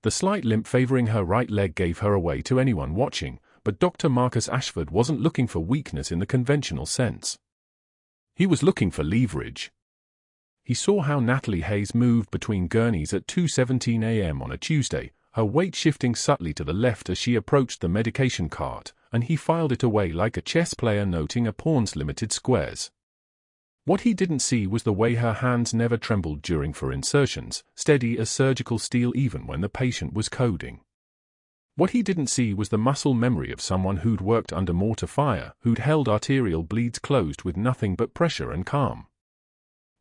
The slight limp favoring her right leg gave her away to anyone watching, but Dr. Marcus Ashford wasn't looking for weakness in the conventional sense. He was looking for leverage. He saw how Natalie Hayes moved between gurneys at 2:17 a.m. on a Tuesday, her weight shifting subtly to the left as she approached the medication cart, and he filed it away like a chess player noting a pawn's limited squares. What he didn't see was the way her hands never trembled during for insertions, steady as surgical steel even when the patient was coding. What he didn't see was the muscle memory of someone who'd worked under mortar fire, who'd held arterial bleeds closed with nothing but pressure and calm.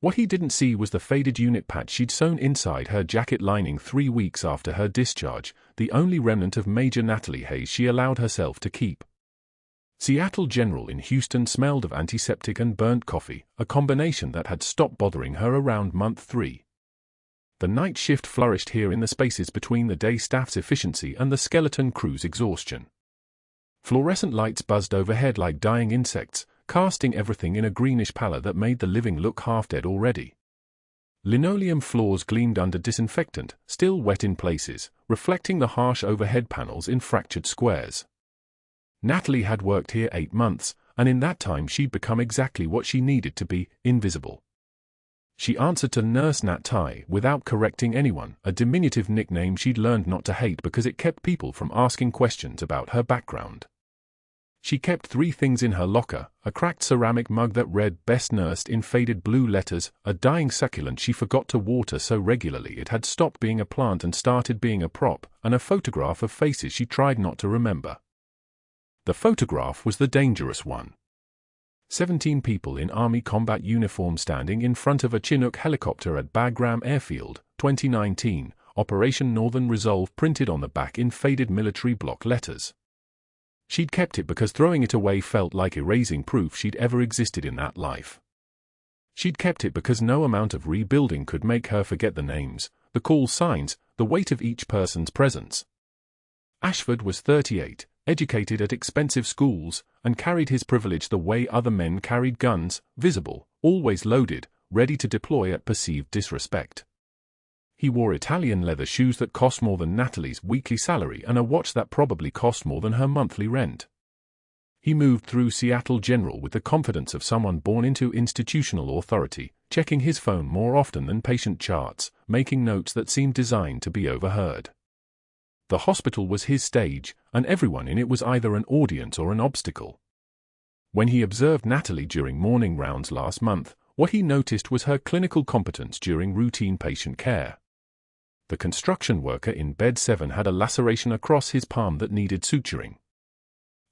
What he didn't see was the faded unit patch she'd sewn inside her jacket lining 3 weeks after her discharge, the only remnant of Major Natalie Hayes she allowed herself to keep. Seattle General in Houston smelled of antiseptic and burnt coffee, a combination that had stopped bothering her around month 3. The night shift flourished here in the spaces between the day staff's efficiency and the skeleton crew's exhaustion. Fluorescent lights buzzed overhead like dying insects, casting everything in a greenish pallor that made the living look half dead already. Linoleum floors gleamed under disinfectant, still wet in places, reflecting the harsh overhead panels in fractured squares. Natalie had worked here 8 months, and in that time she'd become exactly what she needed to be, invisible. She answered to Nurse Nat Tai without correcting anyone, a diminutive nickname she'd learned not to hate because it kept people from asking questions about her background. She kept 3 things in her locker: a cracked ceramic mug that read "Best Nursed" in faded blue letters, a dying succulent she forgot to water so regularly it had stopped being a plant and started being a prop, and a photograph of faces she tried not to remember. The photograph was the dangerous one. 17 people in Army combat uniform standing in front of a Chinook helicopter at Bagram Airfield, 2019, Operation Northern Resolve printed on the back in faded military block letters. She'd kept it because throwing it away felt like erasing proof she'd ever existed in that life. She'd kept it because no amount of rebuilding could make her forget the names, the call signs, the weight of each person's presence. Ashford was 38, educated at expensive schools, and carried his privilege the way other men carried guns, visible, always loaded, ready to deploy at perceived disrespect. He wore Italian leather shoes that cost more than Natalie's weekly salary and a watch that probably cost more than her monthly rent. He moved through Seattle General with the confidence of someone born into institutional authority, checking his phone more often than patient charts, making notes that seemed designed to be overheard. The hospital was his stage, and everyone in it was either an audience or an obstacle. When he observed Natalie during morning rounds last month, what he noticed was her clinical competence during routine patient care. The construction worker in bed 7 had a laceration across his palm that needed suturing.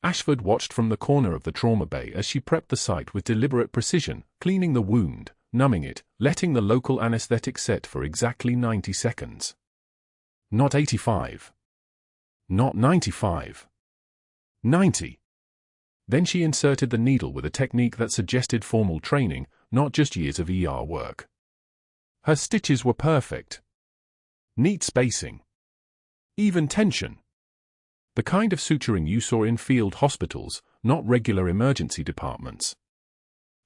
Ashford watched from the corner of the trauma bay as she prepped the site with deliberate precision, cleaning the wound, numbing it, letting the local anesthetic set for exactly 90 seconds. Not 85. Not 95. 90. Then she inserted the needle with a technique that suggested formal training, not just years of ER work. Her stitches were perfect. Neat spacing. Even tension. The kind of suturing you saw in field hospitals, not regular emergency departments.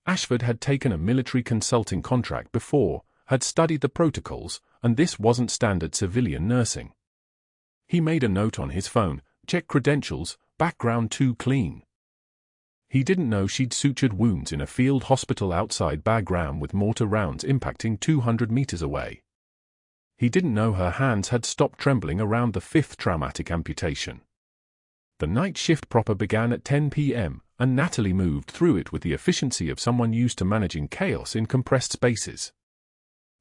Ashford had taken a military consulting contract before, had studied the protocols, and this wasn't standard civilian nursing. He made a note on his phone: check credentials, background too clean. He didn't know she'd sutured wounds in a field hospital outside Bagram with mortar rounds impacting 200 meters away. He didn't know her hands had stopped trembling around the 5th traumatic amputation. The night shift proper began at 10 p.m., and Natalie moved through it with the efficiency of someone used to managing chaos in compressed spaces.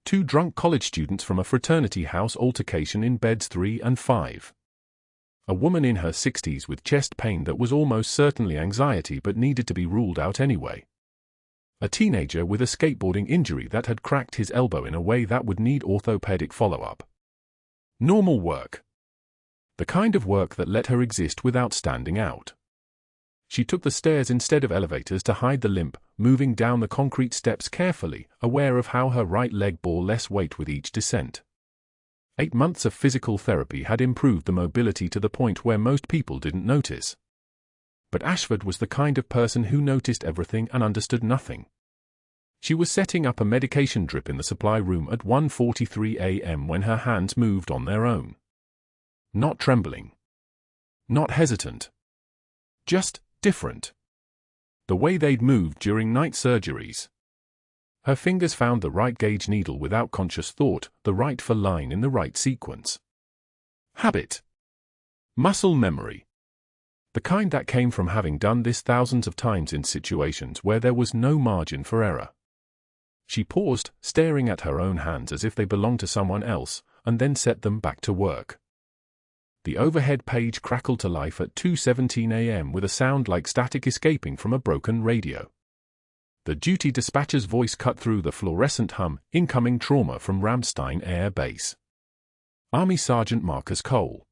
2 drunk college students from a fraternity house altercation in beds 3 and 5. A woman in her 60s with chest pain that was almost certainly anxiety but needed to be ruled out anyway. A teenager with a skateboarding injury that had cracked his elbow in a way that would need orthopedic follow-up. Normal work. The kind of work that let her exist without standing out. She took the stairs instead of elevators to hide the limp, moving down the concrete steps carefully, aware of how her right leg bore less weight with each descent. 8 months of physical therapy had improved the mobility to the point where most people didn't notice. But Ashford was the kind of person who noticed everything and understood nothing. She was setting up a medication drip in the supply room at 1:43 a.m. when her hands moved on their own. Not trembling. Not hesitant. Just different. The way they'd moved during night surgeries. Her fingers found the right gauge needle without conscious thought, the right fill line in the right sequence. Habit. Muscle memory. The kind that came from having done this thousands of times in situations where there was no margin for error. She paused, staring at her own hands as if they belonged to someone else, and then set them back to work. The overhead page crackled to life at 2:17 a.m. with a sound like static escaping from a broken radio. The duty dispatcher's voice cut through the fluorescent hum, incoming trauma from Ramstein Air Base. Army Sergeant Marcus Cole.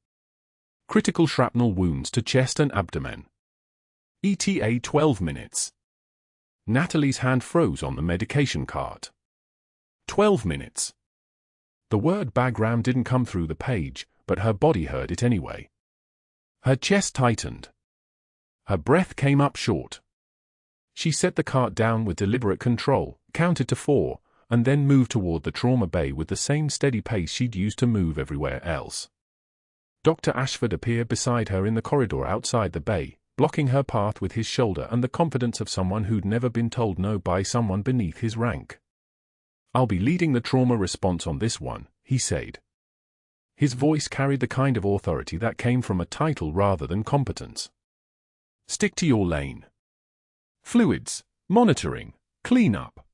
Critical shrapnel wounds to chest and abdomen. ETA 12 minutes. Natalie's hand froze on the medication cart. 12 minutes. The word bagram didn't come through the page, but her body heard it anyway. Her chest tightened. Her breath came up short. She set the cart down with deliberate control, counted to 4, and then moved toward the trauma bay with the same steady pace she'd used to move everywhere else. Dr. Ashford appeared beside her in the corridor outside the bay, blocking her path with his shoulder and the confidence of someone who'd never been told no by someone beneath his rank. "I'll be leading the trauma response on this one," he said. His voice carried the kind of authority that came from a title rather than competence. "Stick to your lane. Fluids, monitoring, clean up."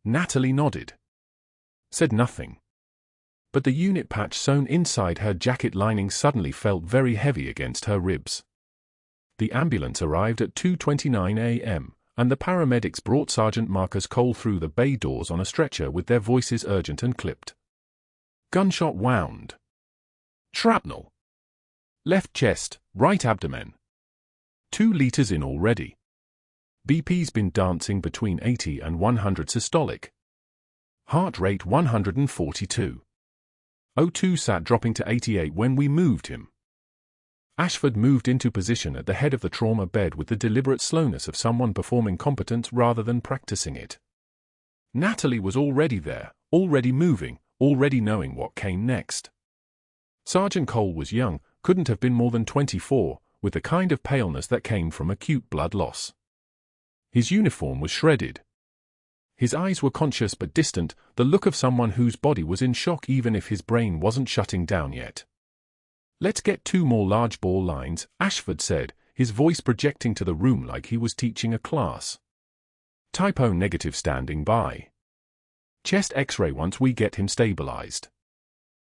Natalie nodded. Said nothing. But the unit patch sewn inside her jacket lining suddenly felt very heavy against her ribs. The ambulance arrived at 2:29 a.m., and the paramedics brought Sergeant Marcus Cole through the bay doors on a stretcher with their voices urgent and clipped. Gunshot wound. Shrapnel. Left chest, right abdomen. 2 liters in already. BP's been dancing between 80 and 100 systolic. Heart rate 142. O2 sat dropping to 88 when we moved him. Ashford moved into position at the head of the trauma bed with the deliberate slowness of someone performing competence rather than practicing it. Natalie was already there, already moving, already knowing what came next. Sergeant Cole was young, couldn't have been more than 24, with the kind of paleness that came from acute blood loss. His uniform was shredded. His eyes were conscious but distant, the look of someone whose body was in shock even if his brain wasn't shutting down yet. "Let's get 2 more large ball lines," Ashford said, his voice projecting to the room like he was teaching a class. "Typo negative standing by. Chest X-ray once we get him stabilized."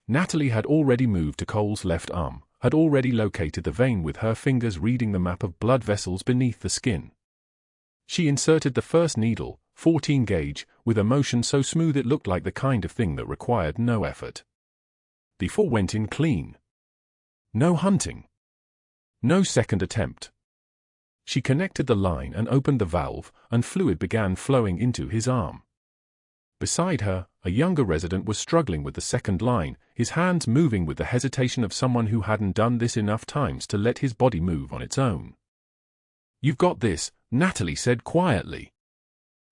Natalie had already moved to Cole's left arm, had already located the vein with her fingers reading the map of blood vessels beneath the skin. She inserted the first needle, 14 gauge, with a motion so smooth it looked like the kind of thing that required no effort. The 4 went in clean. No hunting. No second attempt. She connected the line and opened the valve, and fluid began flowing into his arm. Beside her, a younger resident was struggling with the second line, his hands moving with the hesitation of someone who hadn't done this enough times to let his body move on its own. "You've got this," Natalie said quietly.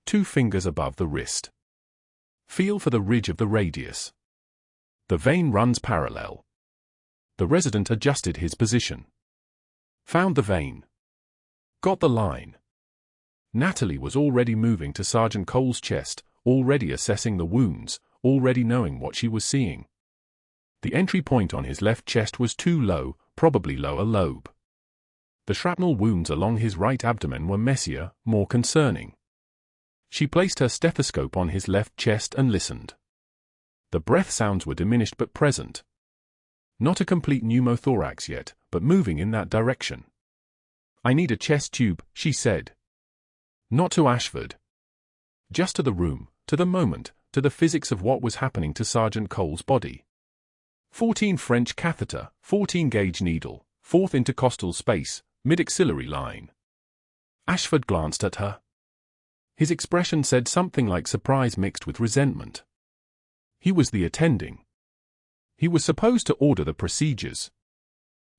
2 fingers above the wrist. Feel for the ridge of the radius. The vein runs parallel. The resident adjusted his position. Found the vein. Got the line. Natalie was already moving to Sergeant Cole's chest, already assessing the wounds, already knowing what she was seeing. The entry point on his left chest was too low, probably lower lobe. The shrapnel wounds along his right abdomen were messier, more concerning. She placed her stethoscope on his left chest and listened. The breath sounds were diminished but present. Not a complete pneumothorax yet, but moving in that direction. "I need a chest tube," she said. Not to Ashford. Just to the room, to the moment, to the physics of what was happening to Sergeant Cole's body. 14 French catheter, 14 gauge needle, 4th intercostal space, mid-axillary line. Ashford glanced at her. His expression said something like surprise mixed with resentment. He was the attending. He was supposed to order the procedures.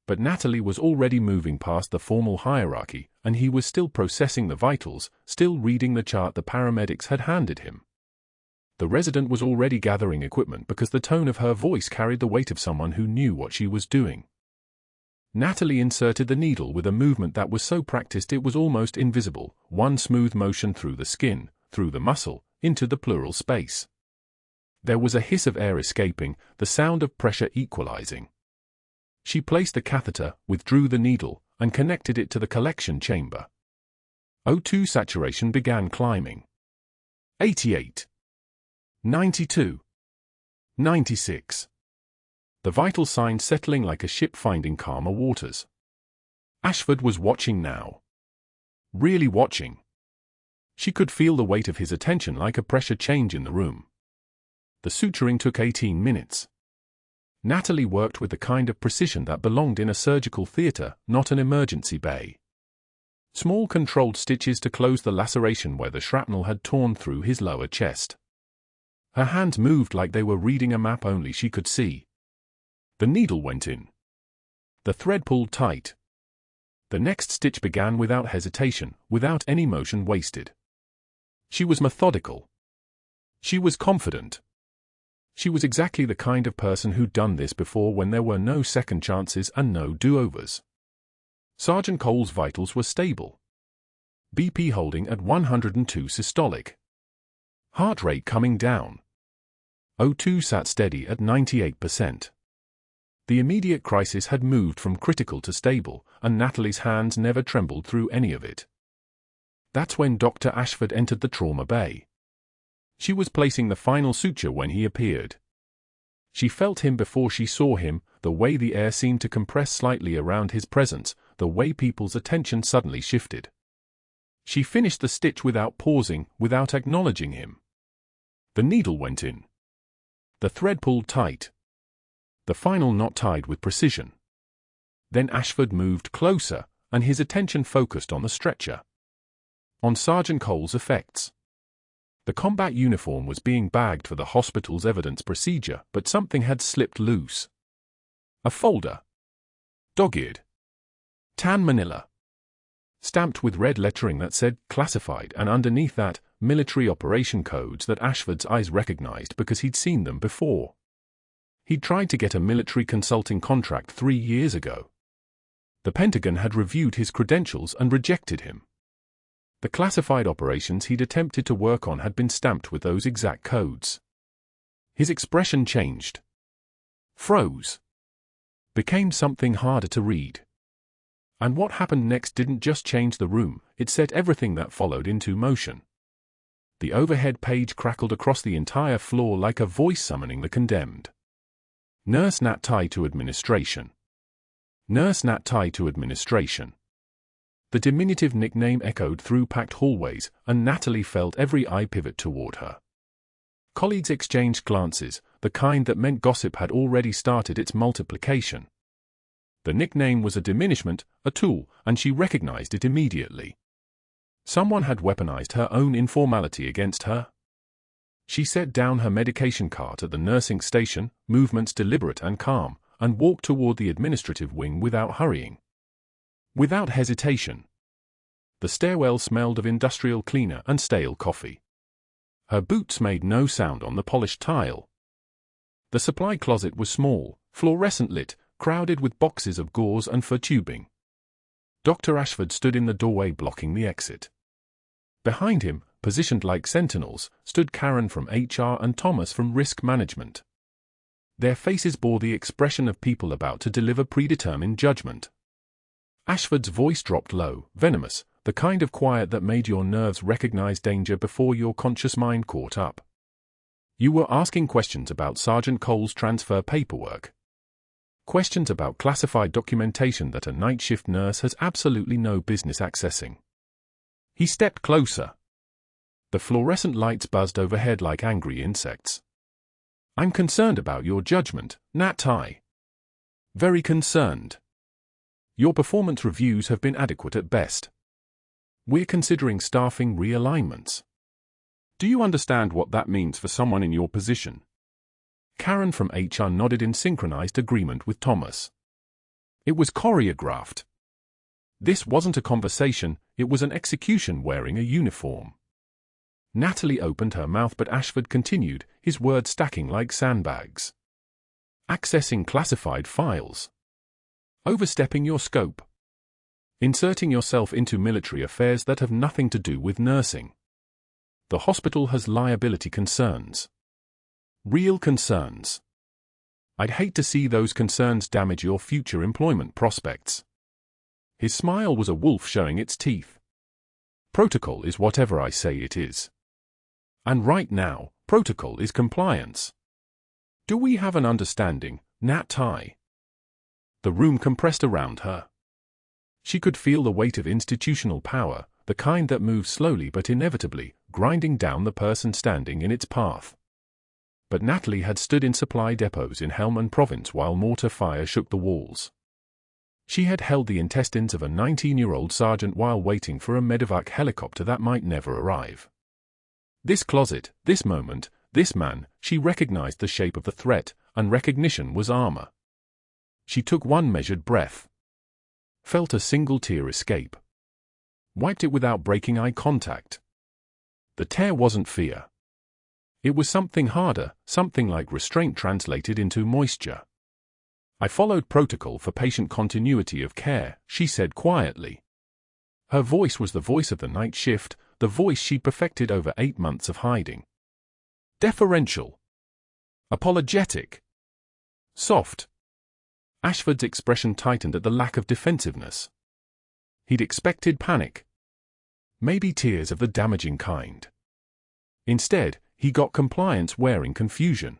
But Natalie was already moving past the formal hierarchy, and he was still processing the vitals, still reading the chart the paramedics had handed him. The resident was already gathering equipment because the tone of her voice carried the weight of someone who knew what she was doing. Natalie inserted the needle with a movement that was so practiced it was almost invisible, one smooth motion through the skin, through the muscle, into the pleural space. There was a hiss of air escaping, the sound of pressure equalizing. She placed the catheter, withdrew the needle, and connected it to the collection chamber. O2 saturation began climbing. 88. 92. 96. The vital signs settling like a ship finding calmer waters. Ashford was watching now. Really watching. She could feel the weight of his attention like a pressure change in the room. The suturing took 18 minutes. Natalie worked with the kind of precision that belonged in a surgical theatre, not an emergency bay. Small controlled stitches to close the laceration where the shrapnel had torn through his lower chest. Her hands moved like they were reading a map only she could see. The needle went in. The thread pulled tight. The next stitch began without hesitation, without any motion wasted. She was methodical. She was confident. She was exactly the kind of person who'd done this before when there were no second chances and no do-overs. Sergeant Cole's vitals were stable. BP holding at 102 systolic. Heart rate coming down. O2 sat steady at 98%. The immediate crisis had moved from critical to stable, and Natalie's hands never trembled through any of it. That's when Dr. Ashford entered the trauma bay. She was placing the final suture when he appeared. She felt him before she saw him, the way the air seemed to compress slightly around his presence, the way people's attention suddenly shifted. She finished the stitch without pausing, without acknowledging him. The needle went in. The thread pulled tight. The final knot tied with precision. Then Ashford moved closer, and his attention focused on the stretcher. On Sergeant Cole's effects. The combat uniform was being bagged for the hospital's evidence procedure, but something had slipped loose. A folder. Dog-eared. Tan manila. Stamped with red lettering that said classified, and underneath that, military operation codes that Ashford's eyes recognized because he'd seen them before. He'd tried to get a military consulting contract 3 years ago. The Pentagon had reviewed his credentials and rejected him. The classified operations he'd attempted to work on had been stamped with those exact codes. His expression changed. Froze. Became something harder to read. And what happened next didn't just change the room, it set everything that followed into motion. The overhead page crackled across the entire floor like a voice summoning the condemned. Nurse Nat Ty to administration. Nurse Nat Ty to administration. The diminutive nickname echoed through packed hallways, and Natalie felt every eye pivot toward her. Colleagues exchanged glances, the kind that meant gossip had already started its multiplication. The nickname was a diminishment, a tool, and she recognized it immediately. Someone had weaponized her own informality against her. She set down her medication cart at the nursing station, movements deliberate and calm, and walked toward the administrative wing without hurrying. Without hesitation. The stairwell smelled of industrial cleaner and stale coffee. Her boots made no sound on the polished tile. The supply closet was small, fluorescent lit, crowded with boxes of gauze and fur tubing. Dr. Ashford stood in the doorway blocking the exit. Behind him, positioned like sentinels, stood Karen from HR and Thomas from risk management. Their faces bore the expression of people about to deliver predetermined judgment. Ashford's voice dropped low, venomous, the kind of quiet that made your nerves recognize danger before your conscious mind caught up. You were asking questions about Sergeant Cole's transfer paperwork. Questions about classified documentation that a night shift nurse has absolutely no business accessing. He stepped closer. The fluorescent lights buzzed overhead like angry insects. I'm concerned about your judgment, Nat Ty. Very concerned. Your performance reviews have been adequate at best. We're considering staffing realignments. Do you understand what that means for someone in your position? Karen from HR nodded in synchronized agreement with Thomas. It was choreographed. This wasn't a conversation, it was an execution wearing a uniform. Natalie opened her mouth, but Ashford continued, his words stacking like sandbags. Accessing classified files. Overstepping your scope. Inserting yourself into military affairs that have nothing to do with nursing. The hospital has liability concerns. Real concerns. I'd hate to see those concerns damage your future employment prospects. His smile was a wolf showing its teeth. Protocol is whatever I say it is. And right now, protocol is compliance. Do we have an understanding, Nat-Ty? The room compressed around her. She could feel the weight of institutional power, the kind that moves slowly but inevitably, grinding down the person standing in its path. But Natalie had stood in supply depots in Helmand Province while mortar fire shook the walls. She had held the intestines of a 19-year-old sergeant while waiting for a medevac helicopter that might never arrive. This closet, this moment, this man, she recognized the shape of the threat, and recognition was armor. She took one measured breath. Felt a single tear escape. Wiped it without breaking eye contact. The tear wasn't fear. It was something harder, something like restraint translated into moisture. I followed protocol for patient continuity of care, she said quietly. Her voice was the voice of the night shift, the voice she'd perfected over 8 months of hiding. Deferential. Apologetic. Soft. Ashford's expression tightened at the lack of defensiveness. He'd expected panic. Maybe tears of the damaging kind. Instead, he got compliance wearing confusion.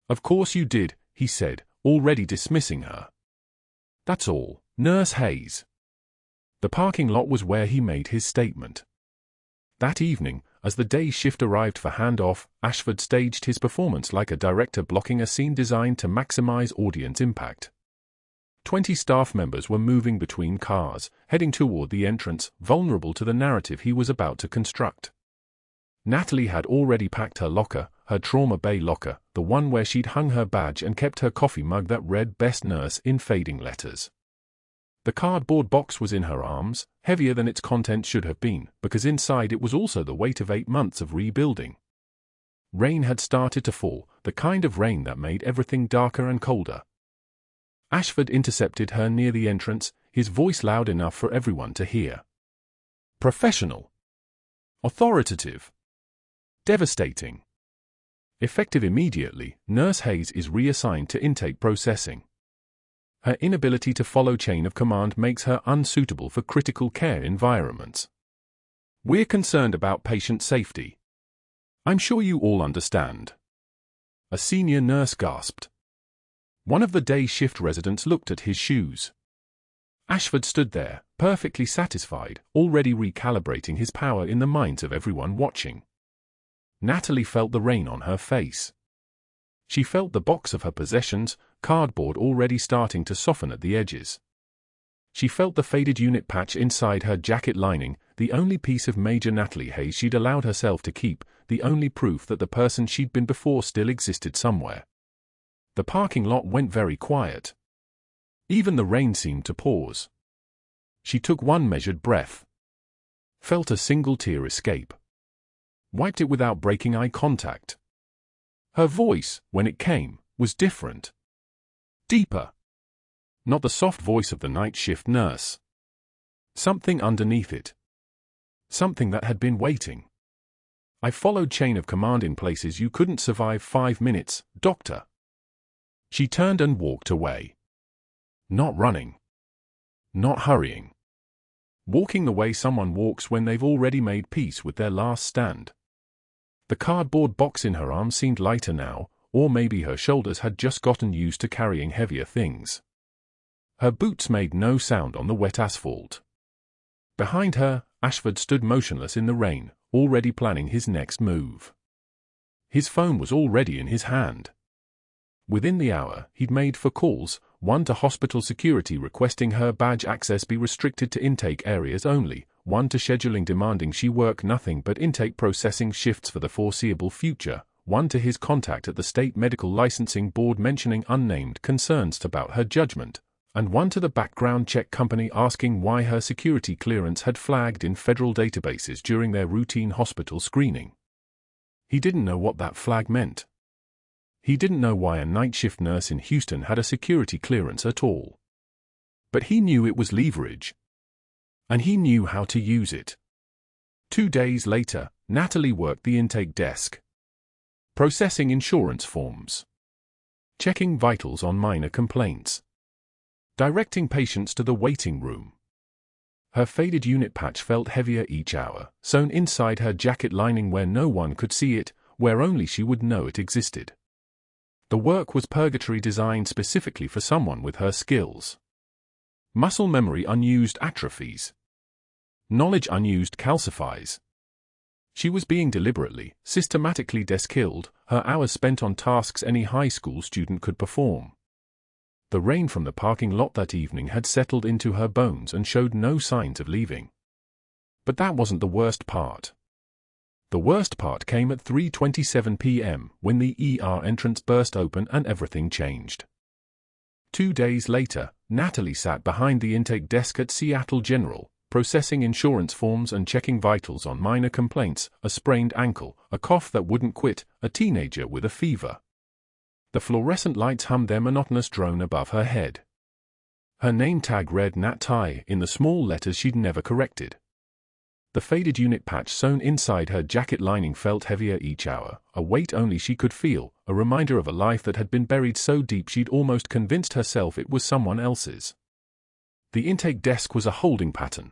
Of course you did, he said, already dismissing her. That's all, Nurse Hayes. The parking lot was where he made his statement. That evening, as the day shift arrived for handoff, Ashford staged his performance like a director blocking a scene designed to maximize audience impact. 20 staff members were moving between cars, heading toward the entrance, vulnerable to the narrative he was about to construct. Natalie had already packed her locker, her trauma bay locker, the one where she'd hung her badge and kept her coffee mug that read "Best Nurse" in fading letters. The cardboard box was in her arms, heavier than its contents should have been, because inside it was also the weight of 8 months of rebuilding. Rain had started to fall, the kind of rain that made everything darker and colder. Ashford intercepted her near the entrance, his voice loud enough for everyone to hear. Professional. Authoritative. Devastating. Effective immediately, Nurse Hayes is reassigned to intake processing. Her inability to follow chain of command makes her unsuitable for critical care environments. We're concerned about patient safety. I'm sure you all understand. A senior nurse gasped. One of the day shift residents looked at his shoes. Ashford stood there, perfectly satisfied, already recalibrating his power in the minds of everyone watching. Natalie felt the rain on her face. She felt the box of her possessions, cardboard already starting to soften at the edges. She felt the faded unit patch inside her jacket lining, the only piece of Major Natalie Hayes she'd allowed herself to keep, the only proof that the person she'd been before still existed somewhere. The parking lot went very quiet. Even the rain seemed to pause. She took one measured breath. Felt a single tear escape. Wiped it without breaking eye contact. Her voice, when it came, was different. Deeper. Not the soft voice of the night shift nurse. Something underneath it. Something that had been waiting. I followed chain of command in places you couldn't survive 5 minutes, Doctor. She turned and walked away. Not running. Not hurrying. Walking the way someone walks when they've already made peace with their last stand. The cardboard box in her arms seemed lighter now, or maybe her shoulders had just gotten used to carrying heavier things. Her boots made no sound on the wet asphalt. Behind her, Ashford stood motionless in the rain, already planning his next move. His phone was already in his hand. Within the hour, he'd made 4 calls, one to hospital security requesting her badge access be restricted to intake areas only, one to scheduling demanding she work nothing but intake processing shifts for the foreseeable future, one to his contact at the State Medical Licensing Board mentioning unnamed concerns about her judgment, and one to the background check company asking why her security clearance had flagged in federal databases during their routine hospital screening. He didn't know what that flag meant. He didn't know why a night shift nurse in Houston had a security clearance at all. But he knew it was leverage. And he knew how to use it. 2 days later, Natalie worked the intake desk. Processing insurance forms. Checking vitals on minor complaints. Directing patients to the waiting room. Her faded unit patch felt heavier each hour, sewn inside her jacket lining where no one could see it, where only she would know it existed. The work was purgatory designed specifically for someone with her skills. Muscle memory unused atrophies. Knowledge unused calcifies. She was being deliberately, systematically desk-killed, her hours spent on tasks any high school student could perform. The rain from the parking lot that evening had settled into her bones and showed no signs of leaving. But that wasn't the worst part. The worst part came at 3:27 p.m. when the ER entrance burst open and everything changed. 2 days later, Natalie sat behind the intake desk at Seattle General, processing insurance forms and checking vitals on minor complaints, a sprained ankle, a cough that wouldn't quit, a teenager with a fever. The fluorescent lights hummed their monotonous drone above her head. Her name tag read Nat in the small letters she'd never corrected. The faded unit patch sewn inside her jacket lining felt heavier each hour, a weight only she could feel, a reminder of a life that had been buried so deep she'd almost convinced herself it was someone else's. The intake desk was a holding pattern.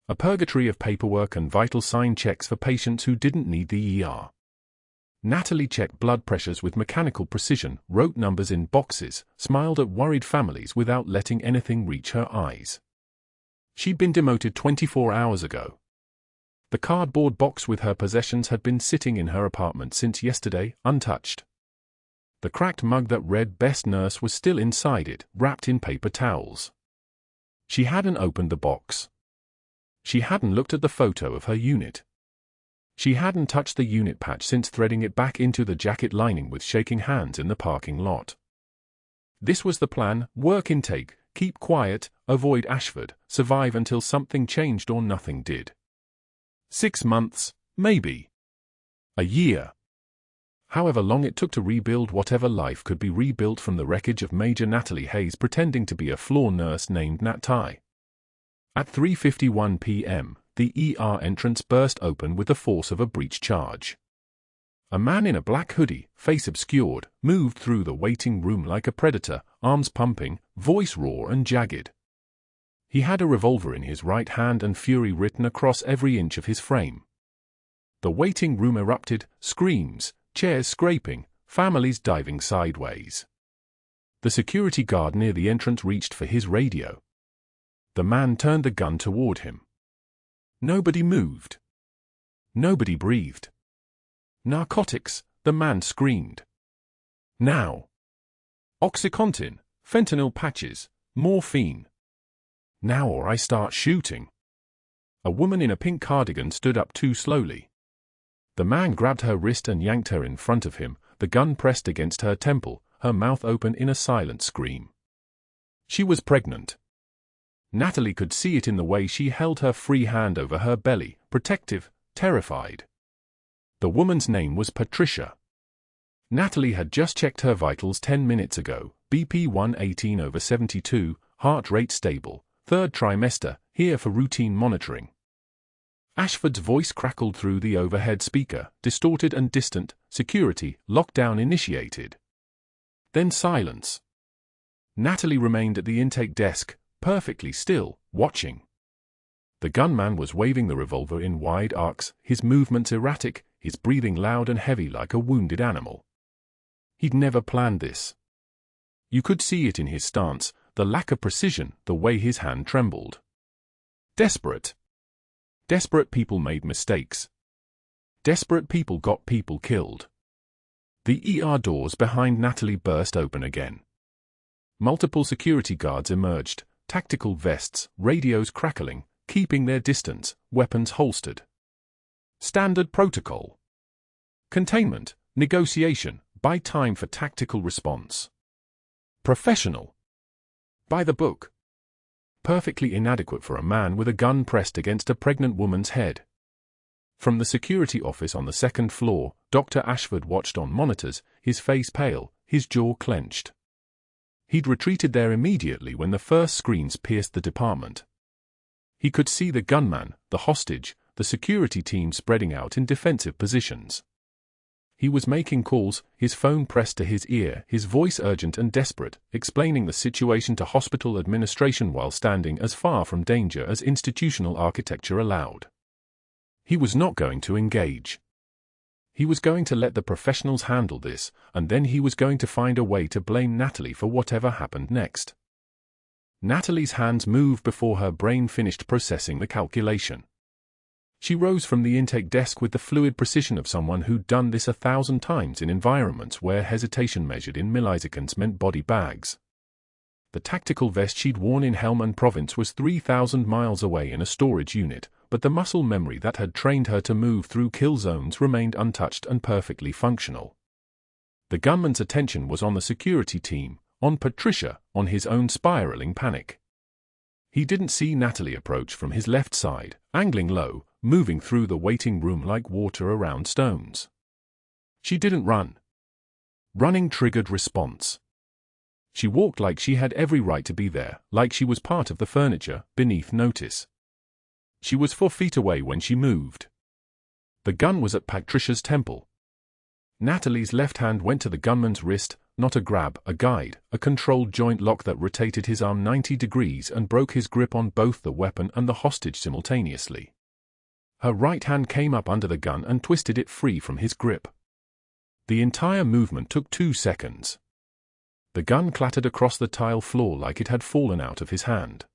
A purgatory of paperwork and vital sign checks for patients who didn't need the ER. Natalie checked blood pressures with mechanical precision, wrote numbers in boxes, smiled at worried families without letting anything reach her eyes. She'd been demoted 24 hours ago. The cardboard box with her possessions had been sitting in her apartment since yesterday, untouched. The cracked mug that read Best Nurse was still inside it, wrapped in paper towels. She hadn't opened the box. She hadn't looked at the photo of her unit. She hadn't touched the unit patch since threading it back into the jacket lining with shaking hands in the parking lot. This was the plan: work intake, keep quiet, avoid Ashford, survive until something changed or nothing did. 6 months, maybe. A year. However long it took to rebuild whatever life could be rebuilt from the wreckage of Major Natalie Hayes pretending to be a floor nurse named Nat. At 3:51 p.m., the ER entrance burst open with the force of a breach charge. A man in a black hoodie, face obscured, moved through the waiting room like a predator, arms pumping, voice raw and jagged. He had a revolver in his right hand and fury written across every inch of his frame. The waiting room erupted, screams, chairs scraping, families diving sideways. The security guard near the entrance reached for his radio. The man turned the gun toward him. Nobody moved. Nobody breathed. Narcotics, the man screamed. Now. Oxycontin, fentanyl patches, morphine. Now or I start shooting. A woman in a pink cardigan stood up too slowly. The man grabbed her wrist and yanked her in front of him, the gun pressed against her temple, her mouth open in a silent scream. She was pregnant. Natalie could see it in the way she held her free hand over her belly, protective, terrified. The woman's name was Patricia. Natalie had just checked her vitals 10 minutes ago, BP 118/72, heart rate stable, 3rd trimester, here for routine monitoring. Ashford's voice crackled through the overhead speaker, distorted and distant, security, lockdown initiated. Then silence. Natalie remained at the intake desk, perfectly still, watching. The gunman was waving the revolver in wide arcs, his movements erratic, his breathing loud and heavy like a wounded animal. He'd never planned this. You could see it in his stance, the lack of precision, the way his hand trembled. Desperate. Desperate people made mistakes. Desperate people got people killed. The ER doors behind Natalie burst open again. Multiple security guards emerged, tactical vests, radios crackling, keeping their distance, weapons holstered. Standard protocol. Containment, negotiation, buy time for tactical response. Professional. By the book. Perfectly inadequate for a man with a gun pressed against a pregnant woman's head. From the security office on the second floor, Dr. Ashford watched on monitors, his face pale, his jaw clenched. He'd retreated there immediately when the first screams pierced the department. He could see the gunman, the hostage, the security team spreading out in defensive positions. He was making calls, his phone pressed to his ear, his voice urgent and desperate, explaining the situation to hospital administration while standing as far from danger as institutional architecture allowed. He was not going to engage. He was going to let the professionals handle this, and then he was going to find a way to blame Natalie for whatever happened next. Natalie's hands moved before her brain finished processing the calculation. She rose from the intake desk with the fluid precision of someone who'd done this 1,000 times in environments where hesitation measured in milliseconds meant body bags. The tactical vest she'd worn in Helmand Province was 3,000 miles away in a storage unit, but the muscle memory that had trained her to move through kill zones remained untouched and perfectly functional. The gunman's attention was on the security team, on Patricia, on his own spiraling panic. He didn't see Natalie approach from his left side, angling low, moving through the waiting room like water around stones. She didn't run. Running triggered response. She walked like she had every right to be there, like she was part of the furniture, beneath notice. She was 4 feet away when she moved. The gun was at Patricia's temple. Natalie's left hand went to the gunman's wrist, not a grab, a guide, a controlled joint lock that rotated his arm 90 degrees and broke his grip on both the weapon and the hostage simultaneously. Her right hand came up under the gun and twisted it free from his grip. The entire movement took 2 seconds. The gun clattered across the tile floor like it had fallen out of his hand.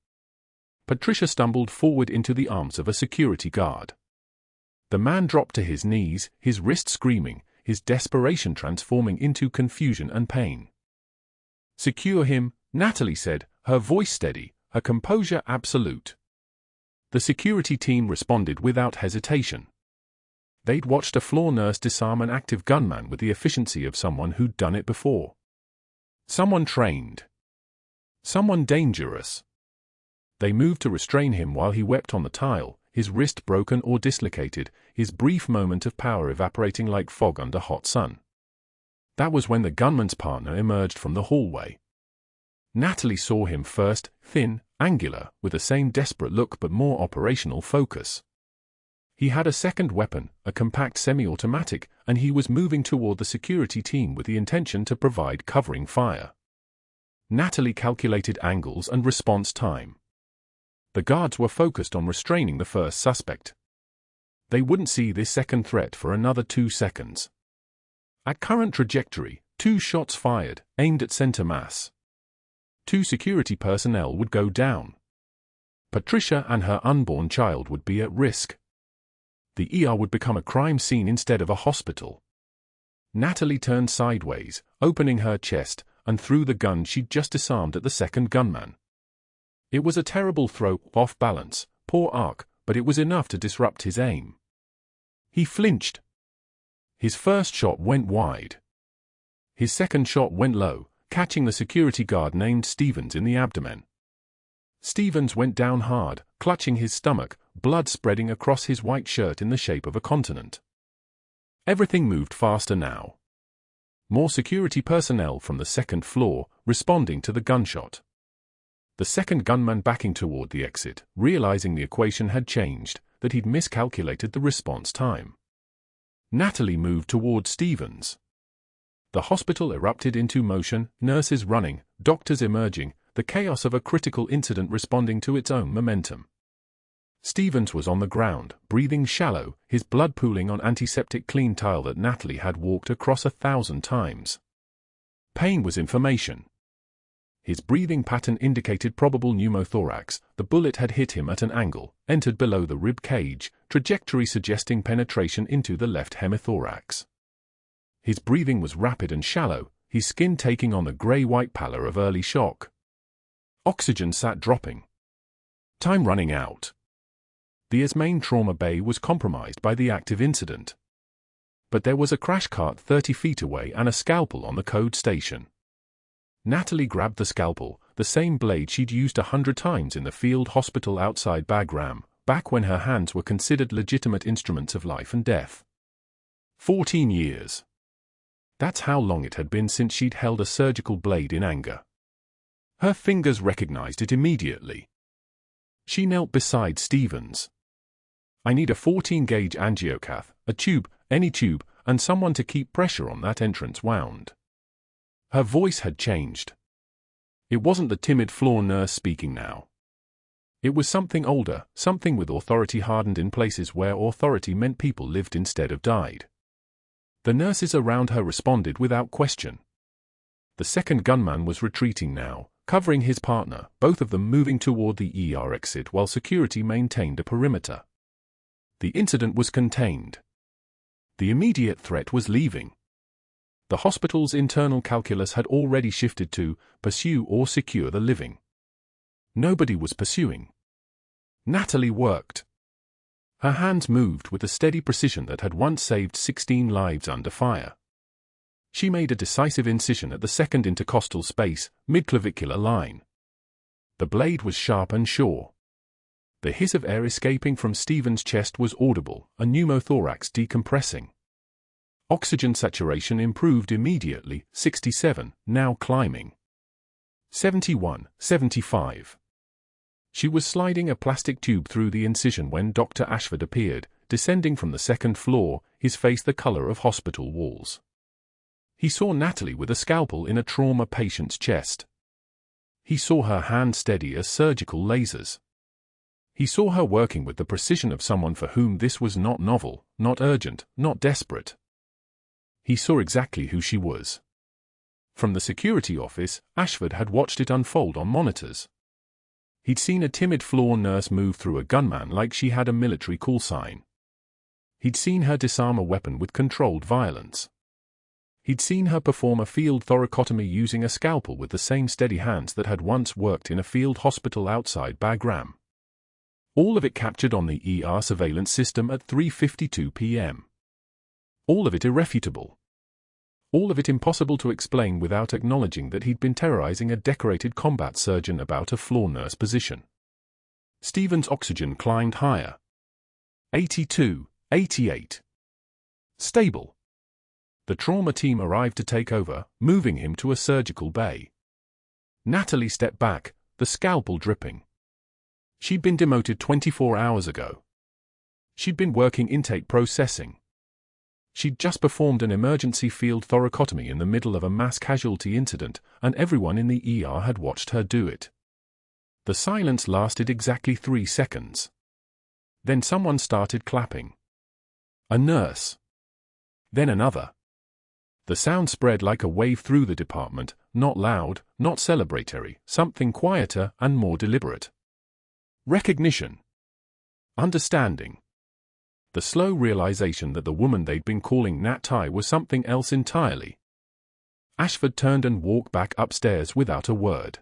Patricia stumbled forward into the arms of a security guard. The man dropped to his knees, his wrist screaming, his desperation transforming into confusion and pain. "Secure him," Natalie said, her voice steady, her composure absolute. The security team responded without hesitation. They'd watched a floor nurse disarm an active gunman with the efficiency of someone who'd done it before. Someone trained. Someone dangerous. They moved to restrain him while he wept on the tile, his wrist broken or dislocated, his brief moment of power evaporating like fog under hot sun. That was when the gunman's partner emerged from the hallway. Natalie saw him first, thin, angular, with the same desperate look but more operational focus. He had a second weapon, a compact semi-automatic, and he was moving toward the security team with the intention to provide covering fire. Natalie calculated angles and response time. The guards were focused on restraining the first suspect. They wouldn't see this second threat for another 2 seconds. At current trajectory, 2 shots fired, aimed at center mass. 2 security personnel would go down. Patricia and her unborn child would be at risk. The ER would become a crime scene instead of a hospital. Natalie turned sideways, opening her chest, and threw the gun she'd just disarmed at the second gunman. It was a terrible throw, off balance, poor arc, but it was enough to disrupt his aim. He flinched. His first shot went wide. His second shot went low, catching the security guard named Stevens in the abdomen. Stevens went down hard, clutching his stomach, blood spreading across his white shirt in the shape of a continent. Everything moved faster now. More security personnel from the second floor, responding to the gunshot. The second gunman backing toward the exit, realizing the equation had changed, that he'd miscalculated the response time. Natalie moved toward Stevens. The hospital erupted into motion, nurses running, doctors emerging, the chaos of a critical incident responding to its own momentum. Stevens was on the ground, breathing shallow, his blood pooling on antiseptic clean tile that Natalie had walked across 1,000 times. Pain was information. His breathing pattern indicated probable pneumothorax. The bullet had hit him at an angle, entered below the rib cage, trajectory suggesting penetration into the left hemithorax. His breathing was rapid and shallow, his skin taking on the grey-white pallor of early shock. Oxygen sat dropping. Time running out. The main trauma bay was compromised by the active incident. But there was a crash cart 30 feet away and a scalpel on the code station. Natalie grabbed the scalpel, the same blade she'd used 100 times in the field hospital outside Bagram, back when her hands were considered legitimate instruments of life and death. 14 years. That's how long it had been since she'd held a surgical blade in anger. Her fingers recognized it immediately. She knelt beside Stevens. "I need a 14-gauge angiocath, a tube, any tube, and someone to keep pressure on that entrance wound." Her voice had changed. It wasn't the timid floor nurse speaking now. It was something older, something with authority hardened in places where authority meant people lived instead of died. The nurses around her responded without question. The second gunman was retreating now, covering his partner, both of them moving toward the ER exit while security maintained a perimeter. The incident was contained. The immediate threat was leaving. The hospital's internal calculus had already shifted to pursue or secure the living. Nobody was pursuing. Natalie worked. Her hands moved with the steady precision that had once saved 16 lives under fire. She made a decisive incision at the second intercostal space, mid-clavicular line. The blade was sharp and sure. The hiss of air escaping from Stephen's chest was audible, a pneumothorax decompressing. Oxygen saturation improved immediately, 67, now climbing. 71, 75. She was sliding a plastic tube through the incision when Dr. Ashford appeared, descending from the second floor, his face the color of hospital walls. He saw Natalie with a scalpel in a trauma patient's chest. He saw her hand steady as surgical lasers. He saw her working with the precision of someone for whom this was not novel, not urgent, not desperate. He saw exactly who she was. From the security office, Ashford had watched it unfold on monitors. He'd seen a timid floor nurse move through a gunman like she had a military call sign. He'd seen her disarm a weapon with controlled violence. He'd seen her perform a field thoracotomy using a scalpel with the same steady hands that had once worked in a field hospital outside Bagram. All of it captured on the ER surveillance system at 3:52 p.m. All of it irrefutable. All of it impossible to explain without acknowledging that he'd been terrorizing a decorated combat surgeon about a floor nurse position. Stephen's oxygen climbed higher. 82, 88. Stable. The trauma team arrived to take over, moving him to a surgical bay. Natalie stepped back, the scalpel dripping. She'd been demoted 24 hours ago. She'd been working intake processing. She'd just performed an emergency field thoracotomy in the middle of a mass casualty incident, and everyone in the ER had watched her do it. The silence lasted exactly 3 seconds. Then someone started clapping. A nurse. Then another. The sound spread like a wave through the department, not loud, not celebratory, something quieter and more deliberate. Recognition. Understanding. The slow realization that the woman they'd been calling Nat Tai was something else entirely. Ashford turned and walked back upstairs without a word.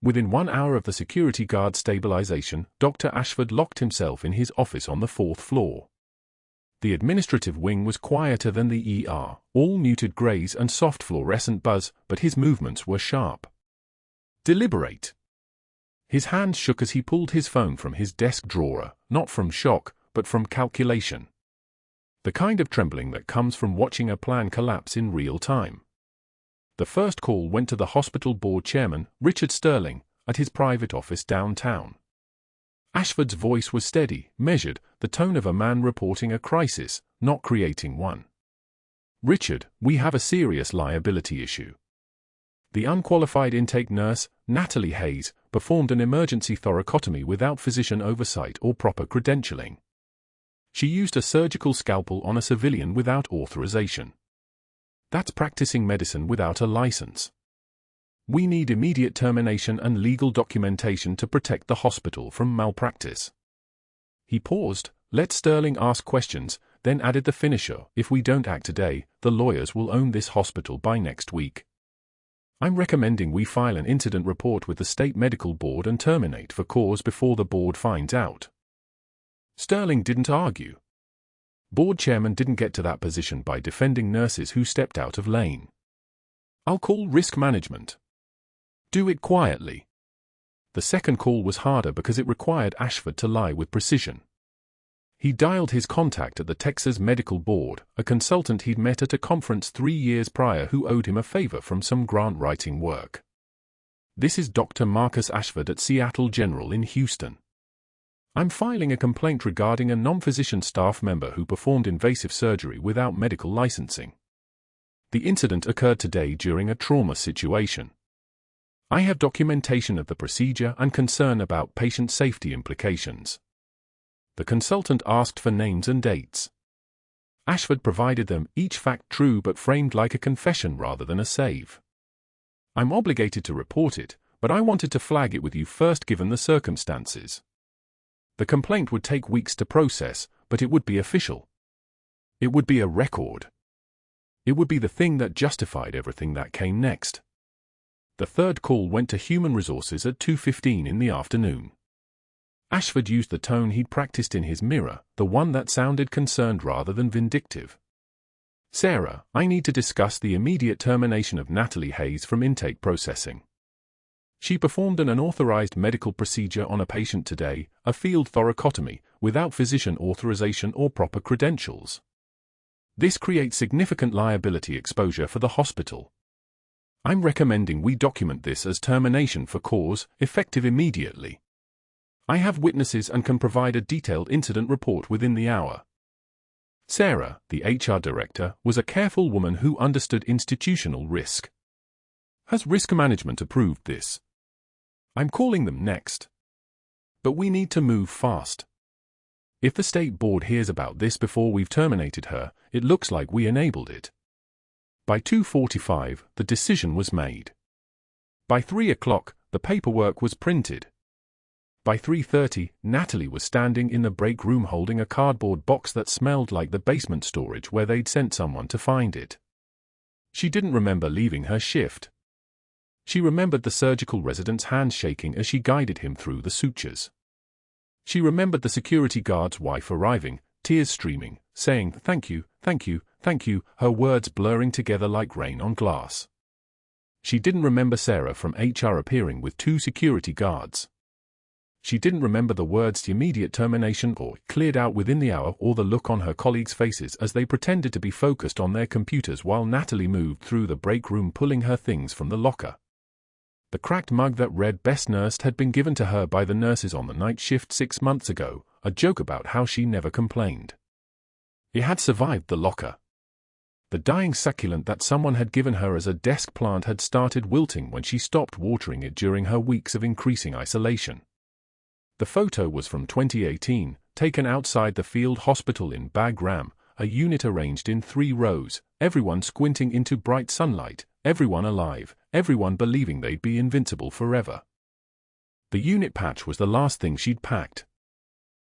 Within 1 hour of the security guard stabilization, Dr. Ashford locked himself in his office on the 4th floor. The administrative wing was quieter than the ER, all muted grays and soft fluorescent buzz, but his movements were sharp. Deliberate. His hands shook as he pulled his phone from his desk drawer, not from shock, but from calculation. The kind of trembling that comes from watching a plan collapse in real time. The first call went to the hospital board chairman, Richard Sterling, at his private office downtown. Ashford's voice was steady, measured, the tone of a man reporting a crisis, not creating one. "Richard, we have a serious liability issue." The unqualified intake nurse, Natalie Hayes, performed an emergency thoracotomy without physician oversight or proper credentialing. She used a surgical scalpel on a civilian without authorization. That's practicing medicine without a license. We need immediate termination and legal documentation to protect the hospital from malpractice. He paused, let Sterling ask questions, then added the finisher, "If we don't act today, the lawyers will own this hospital by next week. I'm recommending we file an incident report with the state medical board and terminate for cause before the board finds out." Sterling didn't argue. Board chairman didn't get to that position by defending nurses who stepped out of lane. "I'll call risk management." Do it quietly. The second call was harder because it required Ashford to lie with precision. He dialed his contact at the Texas Medical Board, a consultant he'd met at a conference 3 years prior who owed him a favor from some grant-writing work. This is Dr. Marcus Ashford at Seattle General in Houston. I'm filing a complaint regarding a non-physician staff member who performed invasive surgery without medical licensing. The incident occurred today during a trauma situation. I have documentation of the procedure and concern about patient safety implications. The consultant asked for names and dates. Ashford provided them, each fact true but framed like a confession rather than a save. I'm obligated to report it, but I wanted to flag it with you first given the circumstances. The complaint would take weeks to process, but it would be official. It would be a record. It would be the thing that justified everything that came next. The third call went to Human Resources at 2:15 in the afternoon. Ashford used the tone he'd practiced in his mirror, the one that sounded concerned rather than vindictive. Sarah, I need to discuss the immediate termination of Natalie Hayes from intake processing. She performed an unauthorized medical procedure on a patient today, a field thoracotomy, without physician authorization or proper credentials. This creates significant liability exposure for the hospital. I'm recommending we document this as termination for cause, effective immediately. I have witnesses and can provide a detailed incident report within the hour. Sarah, the HR director, was a careful woman who understood institutional risk. Has risk management approved this? I'm calling them next. But we need to move fast. If the state board hears about this before we've terminated her, it looks like we enabled it. By 2:45, the decision was made. By 3 o'clock, the paperwork was printed. By 3:30, Natalie was standing in the break room holding a cardboard box that smelled like the basement storage where they'd sent someone to find it. She didn't remember leaving her shift. She remembered the surgical resident's hand shaking as she guided him through the sutures. She remembered the security guard's wife arriving, tears streaming, saying, "Thank you, thank you, thank you," her words blurring together like rain on glass. She didn't remember Sarah from HR appearing with 2 security guards. She didn't remember the words immediate termination or cleared out within the hour or the look on her colleagues' faces as they pretended to be focused on their computers while Natalie moved through the break room pulling her things from the locker. The cracked mug that read "Best Nursed" had been given to her by the nurses on the night shift 6 months ago, a joke about how she never complained. It had survived the locker. The dying succulent that someone had given her as a desk plant had started wilting when she stopped watering it during her weeks of increasing isolation. The photo was from 2018, taken outside the field hospital in Bagram, a unit arranged in 3 rows, everyone squinting into bright sunlight, everyone alive, everyone believing they'd be invincible forever. The unit patch was the last thing she'd packed.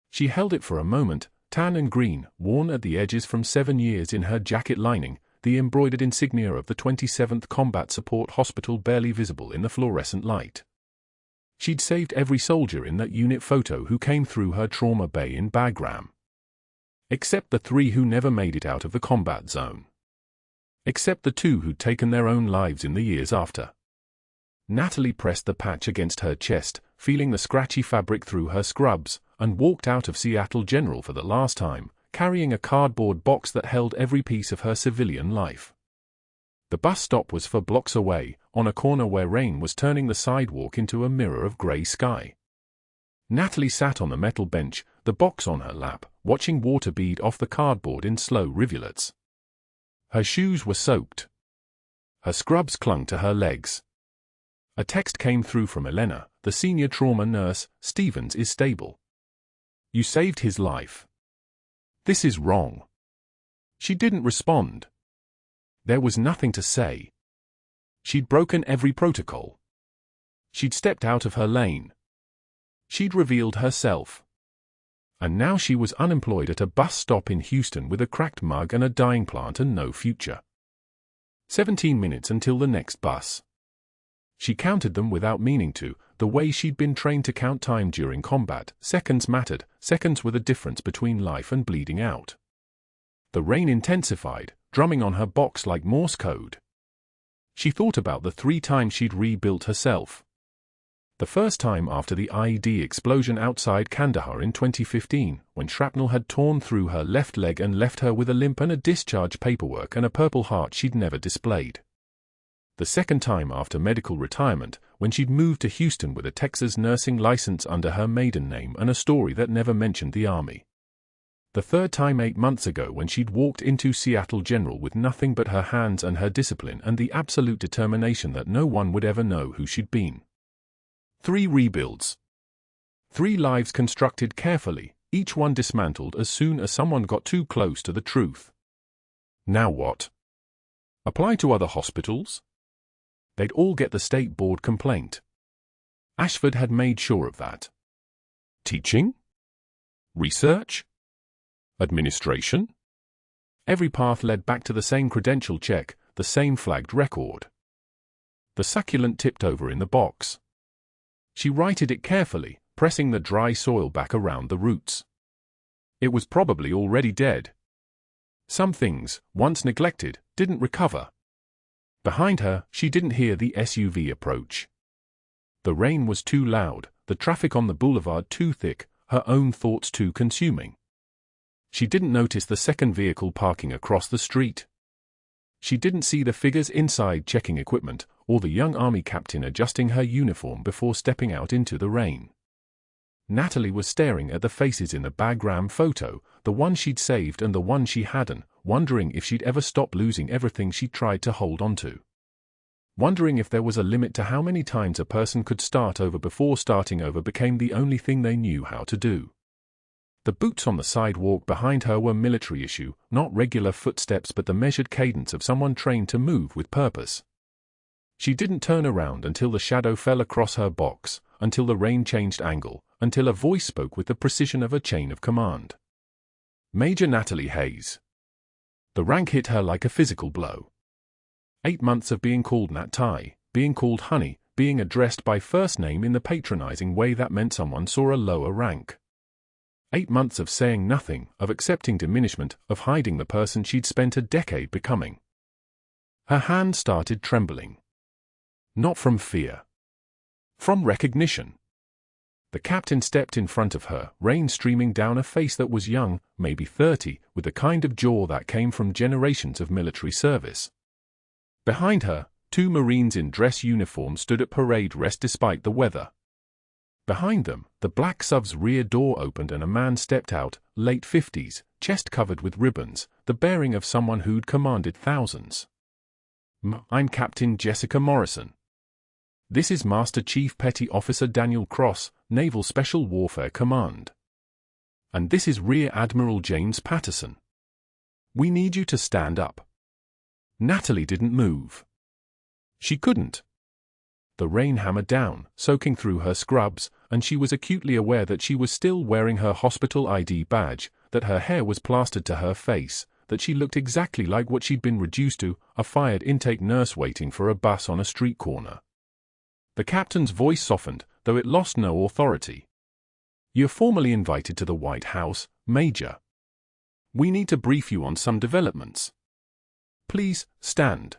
She held it for a moment, tan and green, worn at the edges from 7 years in her jacket lining, the embroidered insignia of the 27th Combat Support Hospital barely visible in the fluorescent light. She'd saved every soldier in that unit photo who came through her trauma bay in Bagram. Except the 3 who never made it out of the combat zone. Except the 2 who'd taken their own lives in the years after. Natalie pressed the patch against her chest, feeling the scratchy fabric through her scrubs, and walked out of Seattle General for the last time, carrying a cardboard box that held every piece of her civilian life. The bus stop was 4 blocks away, on a corner where rain was turning the sidewalk into a mirror of grey sky. Natalie sat on the metal bench, the box on her lap, watching water bead off the cardboard in slow rivulets. Her shoes were soaked. Her scrubs clung to her legs. A text came through from Elena, the senior trauma nurse. "Stevens is stable. You saved his life. This is wrong." She didn't respond. There was nothing to say. She'd broken every protocol. She'd stepped out of her lane. She'd revealed herself. And now she was unemployed at a bus stop in Houston with a cracked mug and a dying plant and no future. 17 minutes until the next bus. She counted them without meaning to, the way she'd been trained to count time during combat. Seconds mattered, seconds were the difference between life and bleeding out. The rain intensified, drumming on her box like Morse code. She thought about the 3 times she'd rebuilt herself. The first time after the IED explosion outside Kandahar in 2015, when shrapnel had torn through her left leg and left her with a limp and a discharge paperwork and a Purple Heart she'd never displayed. The second time after medical retirement, when she'd moved to Houston with a Texas nursing license under her maiden name and a story that never mentioned the Army. The third time 8 months ago when she'd walked into Seattle General with nothing but her hands and her discipline and the absolute determination that no one would ever know who she'd been. 3 rebuilds. 3 lives constructed carefully, each one dismantled as soon as someone got too close to the truth. Now what? Apply to other hospitals? They'd all get the state board complaint. Ashford had made sure of that. Teaching? Research? Administration? Every path led back to the same credential check, the same flagged record. The succulent tipped over in the box. She righted it carefully, pressing the dry soil back around the roots. It was probably already dead. Some things, once neglected, didn't recover. Behind her, she didn't hear the SUV approach. The rain was too loud, the traffic on the boulevard too thick, her own thoughts too consuming. She didn't notice the second vehicle parking across the street. She didn't see the figures inside checking equipment, or the young army captain adjusting her uniform before stepping out into the rain. Natalie was staring at the faces in the Bagram photo, the one she'd saved and the one she hadn't, wondering if she'd ever stop losing everything she tried to hold onto. Wondering if there was a limit to how many times a person could start over before starting over became the only thing they knew how to do. The boots on the sidewalk behind her were military issue, not regular footsteps but the measured cadence of someone trained to move with purpose. She didn't turn around until the shadow fell across her box, until the rain changed angle, until a voice spoke with the precision of a chain of command. Major Natalie Hayes. The rank hit her like a physical blow. 8 months of being called Nat Tai, being called honey, being addressed by first name in the patronizing way that meant someone saw a lower rank. 8 months of saying nothing, of accepting diminishment, of hiding the person she'd spent a decade becoming. Her hand started trembling. Not from fear. From recognition. The captain stepped in front of her, rain streaming down a face that was young, maybe 30, with the kind of jaw that came from generations of military service. Behind her, 2 Marines in dress uniform stood at parade rest despite the weather. Behind them, the black SUV's rear door opened and a man stepped out, late 50s, chest covered with ribbons, the bearing of someone who'd commanded thousands. I'm Captain Jessica Morrison. This is Master Chief Petty Officer Daniel Cross, Naval Special Warfare Command. And this is Rear Admiral James Patterson. We need you to stand up. Natalie didn't move. She couldn't. The rain hammered down, soaking through her scrubs, and she was acutely aware that she was still wearing her hospital ID badge, that her hair was plastered to her face, that she looked exactly like what she'd been reduced to, a fired intake nurse waiting for a bus on a street corner. The captain's voice softened, though it lost no authority. You're formally invited to the White House, Major. We need to brief you on some developments. Please, stand.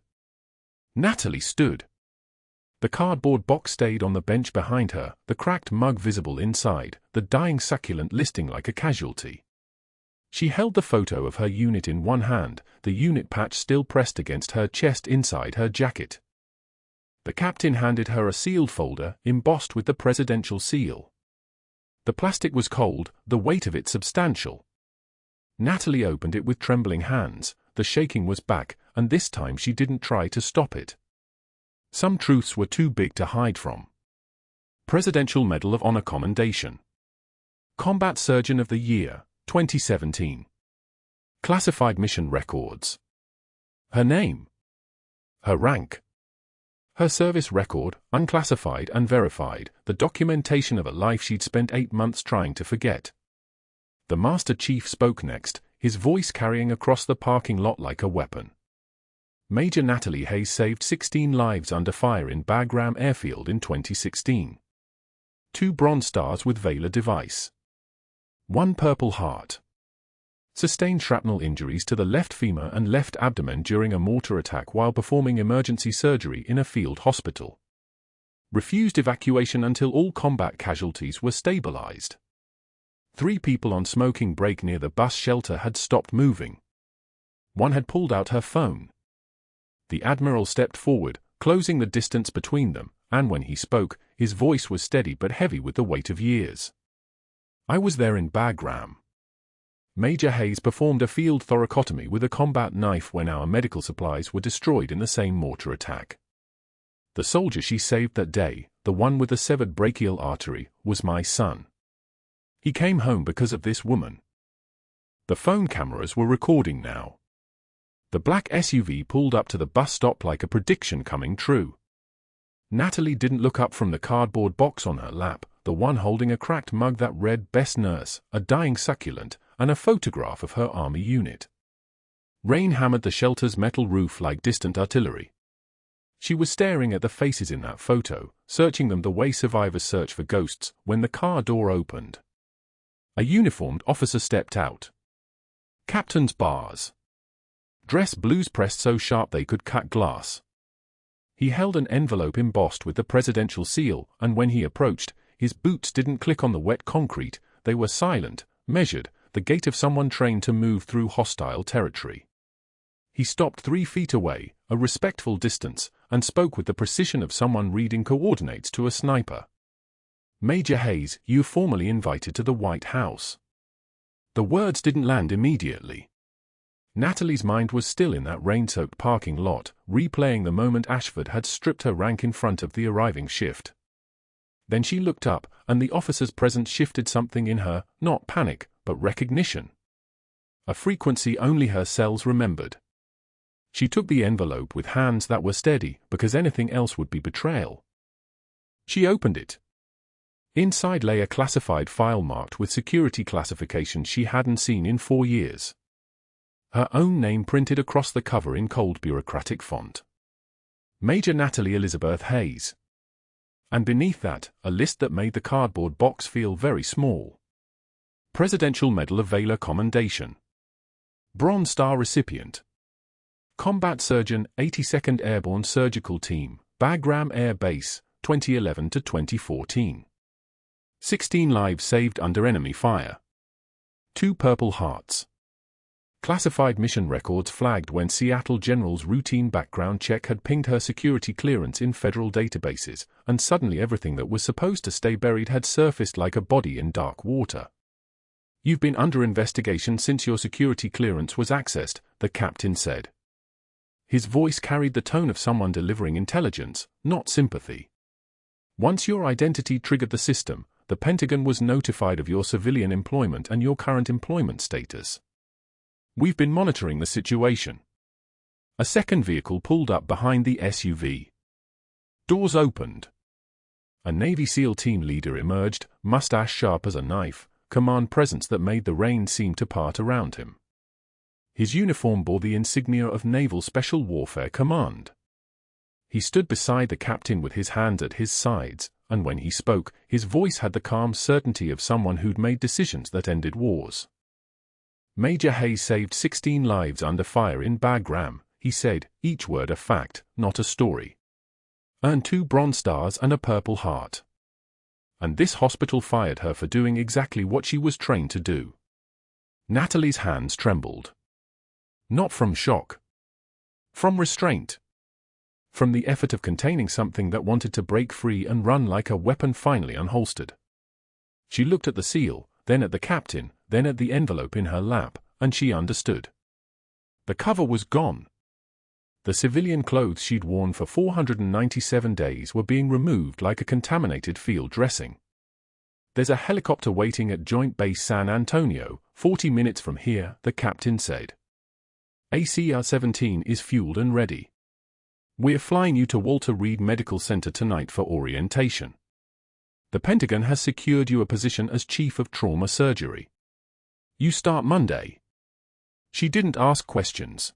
Natalie stood. The cardboard box stayed on the bench behind her, the cracked mug visible inside, the dying succulent listing like a casualty. She held the photo of her unit in one hand, the unit patch still pressed against her chest inside her jacket. The captain handed her a sealed folder, embossed with the presidential seal. The plastic was cold, the weight of it substantial. Natalie opened it with trembling hands, the shaking was back, and this time she didn't try to stop it. Some truths were too big to hide from. Presidential Medal of Honor Commendation. Combat Surgeon of the Year, 2017. Classified mission records. Her name. Her rank. Her service record, unclassified and verified, the documentation of a life she'd spent 8 months trying to forget. The Master Chief spoke next, his voice carrying across the parking lot like a weapon. Major Natalie Hayes saved 16 lives under fire in Bagram Airfield in 2016. 2 Bronze Stars with Valor device. 1 Purple Heart. Sustained shrapnel injuries to the left femur and left abdomen during a mortar attack while performing emergency surgery in a field hospital. Refused evacuation until all combat casualties were stabilized. 3 people on smoking break near the bus shelter had stopped moving. 1 had pulled out her phone. The Admiral stepped forward, closing the distance between them, and when he spoke, his voice was steady but heavy with the weight of years. I was there in Bagram. Major Hayes performed a field thoracotomy with a combat knife when our medical supplies were destroyed in the same mortar attack. The soldier she saved that day, the one with the severed brachial artery, was my son. He came home because of this woman. The phone cameras were recording now. The black SUV pulled up to the bus stop like a prediction coming true. Natalie didn't look up from the cardboard box on her lap, the one holding a cracked mug that read "Best Nurse," a dying succulent, and a photograph of her army unit. Rain hammered the shelter's metal roof like distant artillery. She was staring at the faces in that photo, searching them the way survivors search for ghosts, when the car door opened. A uniformed officer stepped out. Captain's bars. Dress blues pressed so sharp they could cut glass. He held an envelope embossed with the presidential seal, and when he approached, his boots didn't click on the wet concrete, they were silent, measured, the gait of someone trained to move through hostile territory. He stopped 3 feet away, a respectful distance, and spoke with the precision of someone reading coordinates to a sniper. Major Hayes, you formally invited to the White House. The words didn't land immediately. Natalie's mind was still in that rain-soaked parking lot, replaying the moment Ashford had stripped her rank in front of the arriving shift. Then she looked up, and the officer's presence shifted something in her, not panic, but recognition. A frequency only her cells remembered. She took the envelope with hands that were steady, because anything else would be betrayal. She opened it. Inside lay a classified file marked with security classification she hadn't seen in 4 years. Her own name printed across the cover in cold bureaucratic font. Major Natalie Elizabeth Hayes. And beneath that, a list that made the cardboard box feel very small. Presidential Medal of Valor Commendation. Bronze Star recipient. Combat Surgeon, 82nd Airborne Surgical Team, Bagram Air Base, 2011 to 2014. 16 lives saved under enemy fire. 2 Purple Hearts. Classified mission records flagged when Seattle General's routine background check had pinged her security clearance in federal databases, and suddenly everything that was supposed to stay buried had surfaced like a body in dark water. You've been under investigation since your security clearance was accessed, the captain said. His voice carried the tone of someone delivering intelligence, not sympathy. Once your identity triggered the system, the Pentagon was notified of your civilian employment and your current employment status. We've been monitoring the situation. A second vehicle pulled up behind the SUV. Doors opened. A Navy SEAL team leader emerged, mustache sharp as a knife, command presence that made the rain seem to part around him. His uniform bore the insignia of Naval Special Warfare Command. He stood beside the captain with his hands at his sides, and when he spoke, his voice had the calm certainty of someone who'd made decisions that ended wars. Major Hayes saved 16 lives under fire in Bagram, he said, each word a fact, not a story. Earned 2 Bronze Stars and a Purple Heart. And this hospital fired her for doing exactly what she was trained to do. Natalie's hands trembled. Not from shock. From restraint. From the effort of containing something that wanted to break free and run like a weapon finally unholstered. She looked at the seal, then at the captain, then at the envelope in her lap, and she understood. The cover was gone. The civilian clothes she'd worn for 497 days were being removed like a contaminated field dressing. There's a helicopter waiting at Joint Base San Antonio, 40 minutes from here, the captain said. ACR-17 is fueled and ready. We're flying you to Walter Reed Medical Center tonight for orientation. The Pentagon has secured you a position as Chief of Trauma Surgery. You start Monday. She didn't ask questions.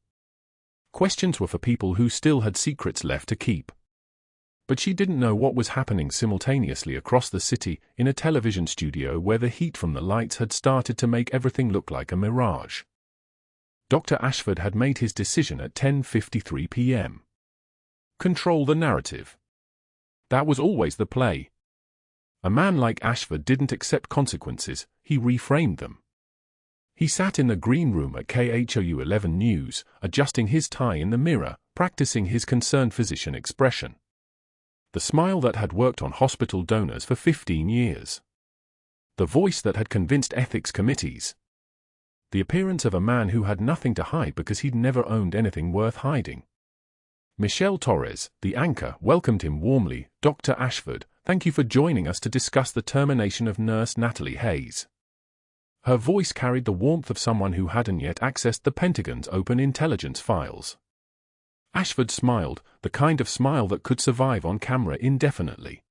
Questions were for people who still had secrets left to keep. But she didn't know what was happening simultaneously across the city in a television studio where the heat from the lights had started to make everything look like a mirage. Dr. Ashford had made his decision at 10:53 p.m. Control the narrative. That was always the play. A man like Ashford didn't accept consequences, he reframed them. He sat in the green room at KHOU 11 News, adjusting his tie in the mirror, practicing his concerned physician expression. The smile that had worked on hospital donors for 15 years. The voice that had convinced ethics committees. The appearance of a man who had nothing to hide because he'd never owned anything worth hiding. Michelle Torres, the anchor, welcomed him warmly. "Dr. Ashford, thank you for joining us to discuss the termination of nurse Natalie Hayes." Her voice carried the warmth of someone who hadn't yet accessed the Pentagon's open intelligence files. Ashford smiled, the kind of smile that could survive on camera indefinitely.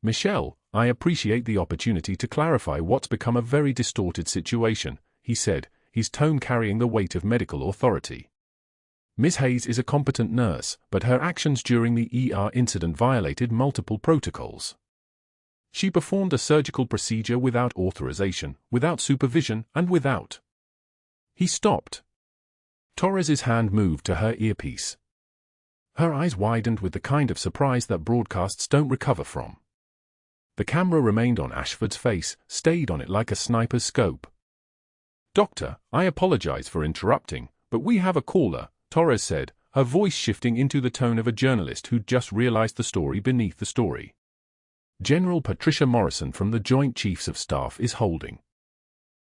"Michelle, I appreciate the opportunity to clarify what's become a very distorted situation," he said, his tone carrying the weight of medical authority. "Ms. Hayes is a competent nurse, but her actions during the ER incident violated multiple protocols. She performed a surgical procedure without authorization, without supervision, and without—" He stopped. Torres's hand moved to her earpiece. Her eyes widened with the kind of surprise that broadcasts don't recover from. The camera remained on Ashford's face, stayed on it like a sniper's scope. "Doctor, I apologize for interrupting, but we have a caller," Torres said, her voice shifting into the tone of a journalist who'd just realized the story beneath the story. "General Patricia Morrison from the Joint Chiefs of Staff is holding."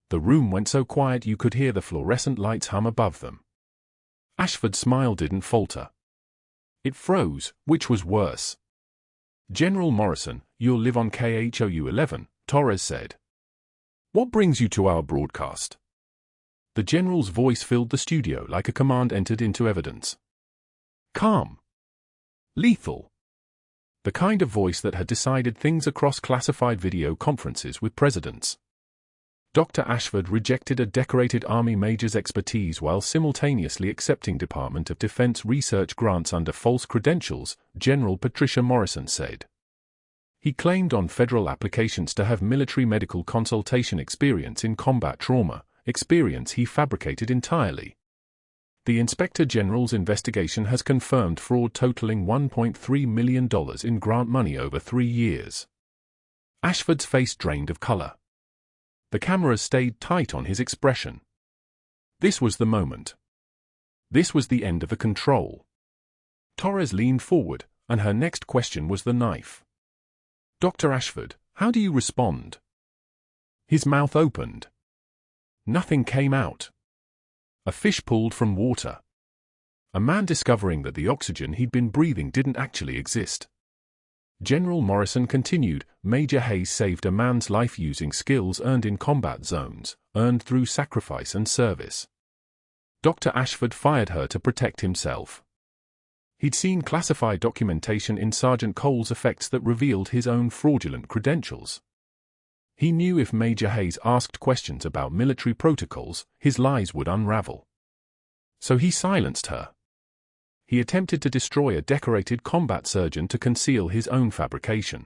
The room went so quiet you could hear the fluorescent lights hum above them. Ashford's smile didn't falter. It froze, which was worse. "General Morrison, you'll live on KHOU 11, Torres said. "What brings you to our broadcast?" The general's voice filled the studio like a command entered into evidence. Calm. Lethal. The kind of voice that had decided things across classified video conferences with presidents. Dr. Ashford rejected a decorated Army major's expertise while simultaneously accepting Department of Defense research grants under false credentials, General Patricia Morrison said. He claimed on federal applications to have military medical consultation experience in combat trauma, experience he fabricated entirely. The Inspector General's investigation has confirmed fraud totaling $1.3 million in grant money over 3 years. Ashford's face drained of color. The cameras stayed tight on his expression. This was the moment. This was the end of the control. Torres leaned forward, and her next question was the knife. "Dr. Ashford, how do you respond?" His mouth opened. Nothing came out. A fish pulled from water. A man discovering that the oxygen he'd been breathing didn't actually exist. General Morrison continued, "Major Hayes saved a man's life using skills earned in combat zones, earned through sacrifice and service. Dr. Ashford fired her to protect himself. He'd seen classified documentation in Sergeant Cole's effects that revealed his own fraudulent credentials. He knew if Major Hayes asked questions about military protocols, his lies would unravel. So he silenced her. He attempted to destroy a decorated combat surgeon to conceal his own fabrication.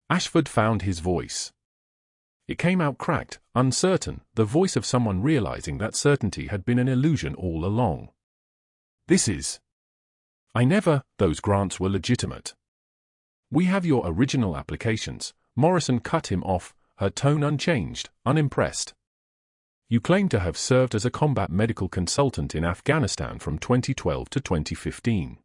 Ashford found his voice. It came out cracked, uncertain, the voice of someone realizing that certainty had been an illusion all along. Those grants were legitimate. We have your original applications." Morrison cut him off, her tone unchanged, unimpressed. "You claim to have served as a combat medical consultant in Afghanistan from 2012 to 2015.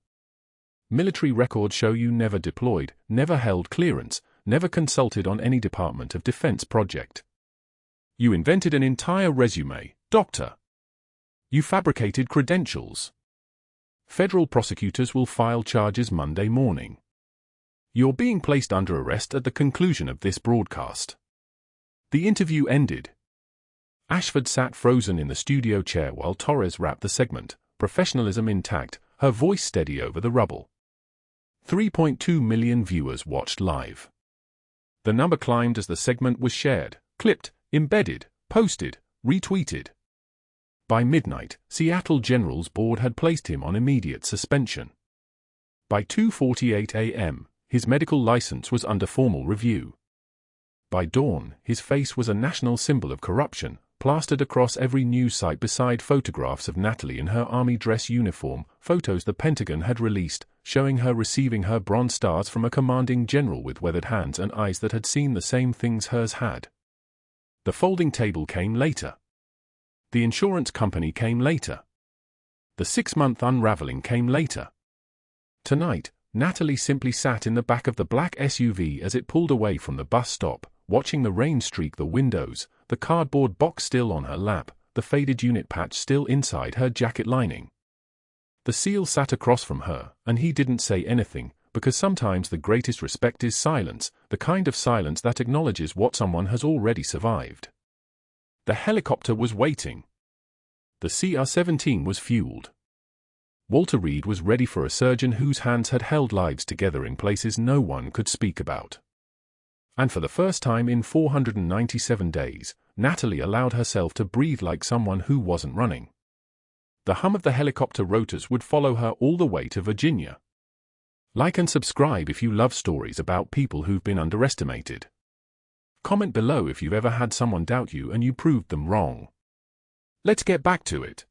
Military records show you never deployed, never held clearance, never consulted on any Department of Defense project. You invented an entire resume, doctor. You fabricated credentials. Federal prosecutors will file charges Monday morning. You're being placed under arrest at the conclusion of this broadcast." The interview ended. Ashford sat frozen in the studio chair while Torres wrapped the segment, professionalism intact, her voice steady over the rubble. 3.2 million viewers watched live. The number climbed as the segment was shared, clipped, embedded, posted, retweeted. By midnight, Seattle General's board had placed him on immediate suspension. By 2:48 a.m., his medical license was under formal review. By dawn, his face was a national symbol of corruption, plastered across every news site beside photographs of Natalie in her army dress uniform, photos the Pentagon had released, showing her receiving her Bronze Stars from a commanding general with weathered hands and eyes that had seen the same things hers had. The folding table came later. The insurance company came later. The 6-month unraveling came later. Tonight, Natalie simply sat in the back of the black SUV as it pulled away from the bus stop, watching the rain streak the windows, the cardboard box still on her lap, the faded unit patch still inside her jacket lining. The SEAL sat across from her, and he didn't say anything, because sometimes the greatest respect is silence, the kind of silence that acknowledges what someone has already survived. The helicopter was waiting. The CR-17 was fueled. Walter Reed was ready for a surgeon whose hands had held lives together in places no one could speak about. And for the first time in 497 days, Natalie allowed herself to breathe like someone who wasn't running. The hum of the helicopter rotors would follow her all the way to Virginia. Like and subscribe if you love stories about people who've been underestimated. Comment below if you've ever had someone doubt you and you proved them wrong. Let's get back to it.